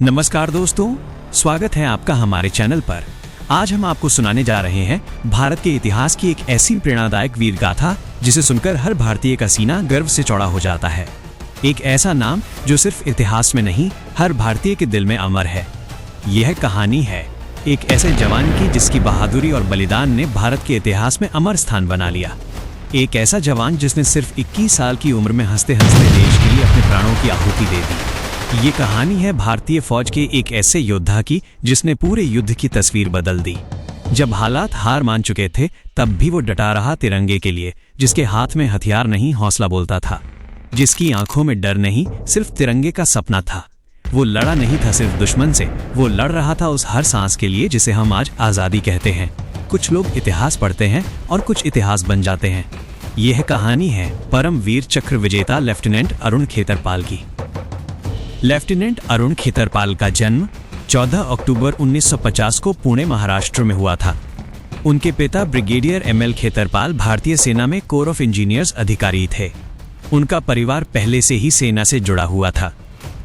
नमस्कार दोस्तों, स्वागत है आपका हमारे चैनल पर। आज हम आपको सुनाने जा रहे हैं भारत के इतिहास की एक ऐसी प्रेरणादायक वीर गाथा जिसे सुनकर हर भारतीय का सीना गर्व से चौड़ा हो जाता है। एक ऐसा नाम जो सिर्फ इतिहास में नहीं, हर भारतीय के दिल में अमर है। यह कहानी है एक ऐसे जवान की जिसकी बहादुरी और बलिदान ने भारत के इतिहास में अमर स्थान बना लिया। एक ऐसा जवान जिसने सिर्फ 21 साल की उम्र में हंसते हंसते देश के लिए अपने प्राणों की आहुति दे दी। ये कहानी है भारतीय फौज के एक ऐसे योद्धा की जिसने पूरे युद्ध की तस्वीर बदल दी। जब हालात हार मान चुके थे तब भी वो डटा रहा तिरंगे के लिए, जिसके हाथ में हथियार नहीं हौसला बोलता था, जिसकी आंखों में डर नहीं सिर्फ तिरंगे का सपना था। वो लड़ा नहीं था सिर्फ दुश्मन से, वो लड़ रहा था उस हर सांस के लिए जिसे हम आज आज़ादी कहते हैं। कुछ लोग इतिहास पढ़ते हैं और कुछ इतिहास बन जाते हैं। यह कहानी है परम वीर चक्र विजेता लेफ्टिनेंट अरुण खेतरपाल की। लेफ्टिनेंट अरुण खेतरपाल का जन्म 14 अक्टूबर 1950 को पुणे महाराष्ट्र में हुआ था। उनके पिता ब्रिगेडियर एमएल खेतरपाल भारतीय सेना में कोर ऑफ इंजीनियर्स अधिकारी थे। उनका परिवार पहले से ही सेना से जुड़ा हुआ था।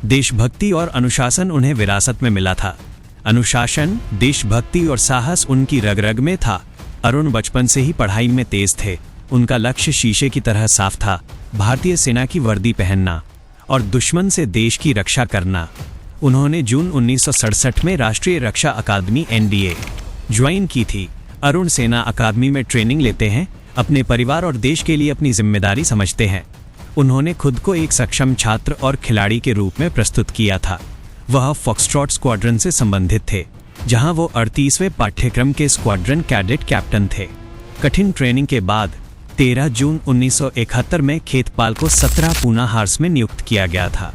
देशभक्ति और अनुशासन उन्हें विरासत में मिला था। अनुशासन, देशभक्ति और साहस उनकी रग रग में था। अरुण बचपन से ही पढ़ाई में तेज थे। उनका लक्ष्य शीशे की तरह साफ था, भारतीय सेना की वर्दी पहनना और दुश्मन से देश की रक्षा करना। उन्होंने जून 1967 में राष्ट्रीय रक्षा अकादमी NDA ज्वाइन की थी। अरुण सेना अकादमी में ट्रेनिंग लेते हैं, अपने परिवार और देश के लिए अपनी जिम्मेदारी समझते हैं। उन्होंने खुद को एक सक्षम छात्र और खिलाड़ी के रूप में प्रस्तुत किया था। वह फॉक्सट्रॉट स्क्वाड्रन से संबंधित थे, जहां वो 38वें पाठ्यक्रम के स्क्वाड्रन कैडेट कैप्टन थे। कठिन ट्रेनिंग के बाद 13 जून 1971 में खेतपाल को 17 पूना हार्स में नियुक्त किया गया था।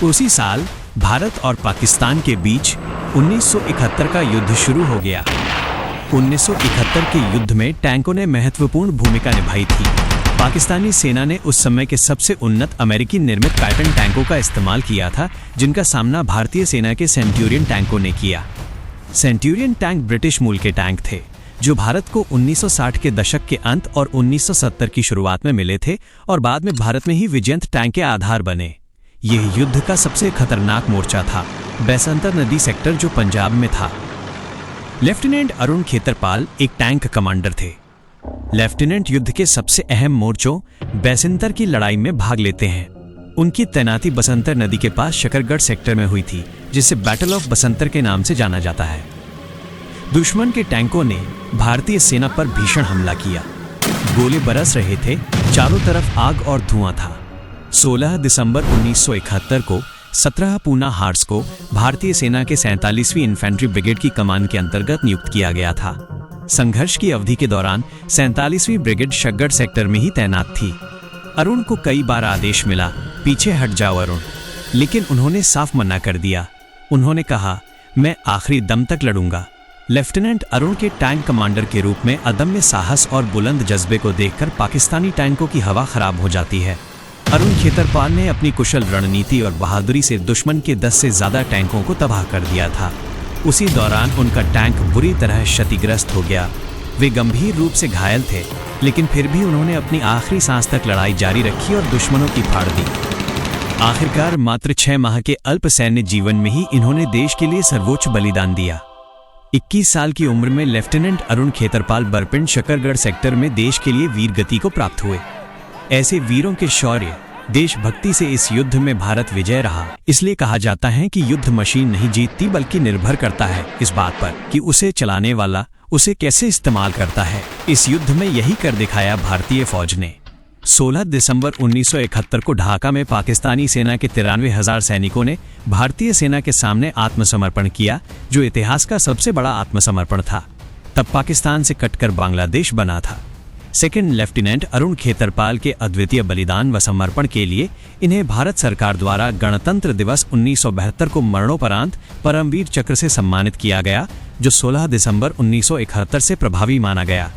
उसी साल भारत और पाकिस्तान के बीच 1971 का युद्ध शुरू हो गया। 1971 के युद्ध में टैंकों ने महत्वपूर्ण भूमिका निभाई थी। पाकिस्तानी सेना ने उस समय के सबसे उन्नत अमेरिकी निर्मित पैटर्न टैंकों का इस्तेमाल किया था, जिनका सामना भारतीय सेना के सेंट्यूरियन टैंकों ने किया। सेंट्यूरियन टैंक ब्रिटिश मूल के टैंक थे जो भारत को 1960 के दशक के अंत और 1970 की शुरुआत में मिले थे और बाद में भारत में ही विजयंत टैंक के आधार बने। यह युद्ध का सबसे खतरनाक मोर्चा था, बैसंतर नदी सेक्टर जो पंजाब में था। लेफ्टिनेंट अरुण खेतरपाल एक टैंक कमांडर थे। लेफ्टिनेंट युद्ध के सबसे अहम मोर्चों बैसंतर की लड़ाई में भाग लेते हैं। उनकी तैनाती बसंतर नदी के पास शकरगढ़ सेक्टर में हुई थी, जिसे बैटल ऑफ बसंतर के नाम से जाना जाता है। दुश्मन के टैंकों ने भारतीय सेना पर भीषण हमला किया। गोले बरस रहे थे, चारों तरफ आग और धुआं था। 16 दिसंबर 1971 को 17 पूना हार्स को भारतीय सेना के 47वीं इन्फेंट्री ब्रिगेड की कमान के अंतर्गत नियुक्त किया गया था। संघर्ष की अवधि के दौरान 47वीं ब्रिगेड शकगढ़ सेक्टर में ही तैनात थी। अरुण को कई बार आदेश मिला, पीछे हट जाओ अरुण, लेकिन उन्होंने साफ मना कर दिया। उन्होंने कहा, मैं आखिरी दम तक लड़ूंगा। लेफ्टिनेंट अरुण के टैंक कमांडर के रूप में अदम्य साहस और बुलंद जज्बे को देखकर पाकिस्तानी टैंकों की हवा खराब हो जाती है। अरुण खेतरपाल ने अपनी कुशल रणनीति और बहादुरी से दुश्मन के 10 से ज्यादा टैंकों को तबाह कर दिया था। उसी दौरान उनका टैंक बुरी तरह क्षतिग्रस्त हो गया। वे गंभीर रूप से घायल थे, लेकिन फिर भी उन्होंने अपनी आखिरी सांस तक लड़ाई जारी रखी और दुश्मनों की फाड़ दी। आखिरकार मात्र 6 माह के अल्प सैन्य जीवन में ही इन्होंने देश के लिए सर्वोच्च बलिदान दिया। 21 साल की उम्र में लेफ्टिनेंट अरुण खेतरपाल बरपिंड शकरगढ़ सेक्टर में देश के लिए वीर गति को प्राप्त हुए। ऐसे वीरों के शौर्य, देशभक्ति से इस युद्ध में भारत विजय रहा। इसलिए कहा जाता है कि युद्ध मशीन नहीं जीतती, बल्कि निर्भर करता है इस बात पर कि उसे चलाने वाला उसे कैसे इस्तेमाल करता है। इस युद्ध में यही कर दिखाया भारतीय फौज ने। 16 दिसंबर 1971 को ढाका में पाकिस्तानी सेना के 93,000 सैनिकों ने भारतीय सेना के सामने आत्मसमर्पण किया, जो इतिहास का सबसे बड़ा आत्मसमर्पण था। तब पाकिस्तान से कटकर बांग्लादेश बना था। सेकंड लेफ्टिनेंट अरुण खेतरपाल के अद्वितीय बलिदान व समर्पण के लिए इन्हें भारत सरकार द्वारा गणतंत्र दिवस 1972 को मरणोपरांत परमवीर चक्र से सम्मानित किया गया, जो 16 दिसंबर 1971 से प्रभावी माना गया।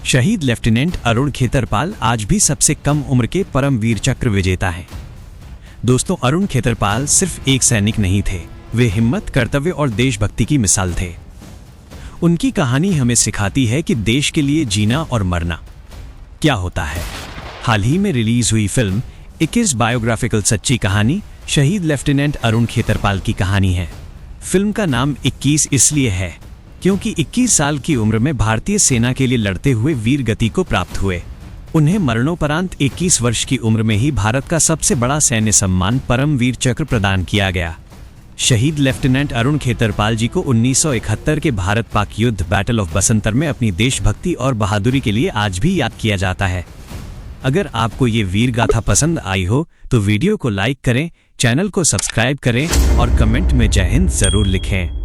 शहीद लेफ्टिनेंट अरुण खेतरपाल आज भी सबसे कम उम्र के परमवीर चक्र विजेता हैं। दोस्तों, अरुण खेतरपाल सिर्फ एक सैनिक नहीं थे, वे हिम्मत, कर्तव्य और देशभक्ति की मिसाल थे। उनकी कहानी हमें सिखाती है कि देश के लिए जीना और मरना क्या होता है। हाल ही में रिलीज हुई फिल्म 21 बायोग्राफिकल सच्ची कहानी शहीद लेफ्टिनेंट अरुण खेतरपाल की कहानी है। फिल्म का नाम 21 इसलिए है क्योंकि 21 साल की उम्र में भारतीय सेना के लिए लड़ते हुए वीर गति को प्राप्त हुए। उन्हें मरणोपरांत 21 वर्ष की उम्र में ही भारत का सबसे बड़ा सैन्य सम्मान परमवीर चक्र प्रदान किया गया। शहीद लेफ्टिनेंट अरुण खेतरपाल जी को 1971 के भारत पाक युद्ध बैटल ऑफ बसंतर में अपनी देशभक्ति और बहादुरी के लिए आज भी याद किया जाता है। अगर आपको ये वीर गाथा पसंद आई हो तो वीडियो को लाइक करें, चैनल को सब्सक्राइब करें और कमेंट में जय हिंद जरूर लिखें।